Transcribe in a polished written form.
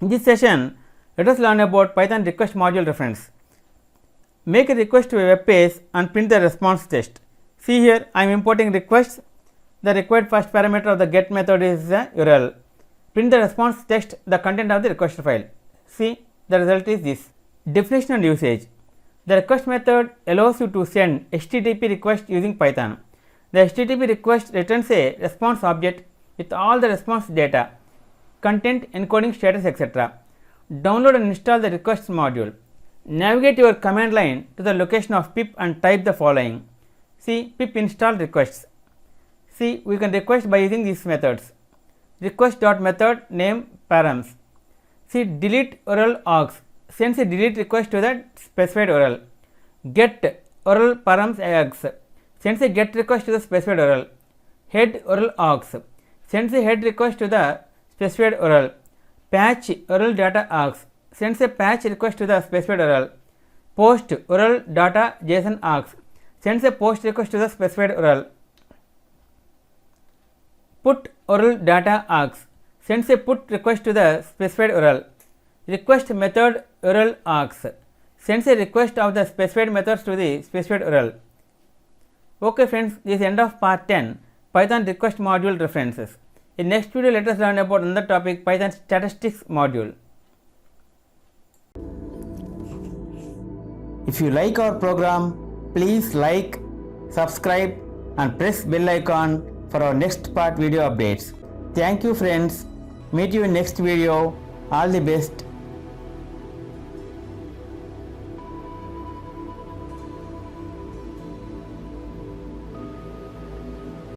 In this session, let us learn about Python request module reference. Make a request to a web page and print the response text. See here, I am importing requests. The required first parameter of the get method is the URL. Print the response text, the content of the request file. See, the result is this. Definition and usage. The request method allows you to send HTTP request using Python. The HTTP request returns a response object with all the response data, content, encoding status, etc. Download and install the requests module. Navigate your command line to the location of pip and type the following. See, pip install requests. See, we can request by using these methods. Request.method name params. See, delete URL args sends a delete request to the specified URL. Get URL params args sends a get request to the specified URL. Head URL args sends a head request to the specified URL. Patch URL data args sends a patch request to the specified URL. Post URL data JSON args sends a post request to the specified URL. Put URL data args sends a put request to the specified URL. Request method URL args sends a request of the specified methods to the specified URL. Okay friends, this is end of part 10 Python request module references. In next video, let us learn about another topic, Python statistics module. If you like our program, please like, subscribe and press bell icon for our next part video updates. Thank you friends. Meet you in next video. All the best.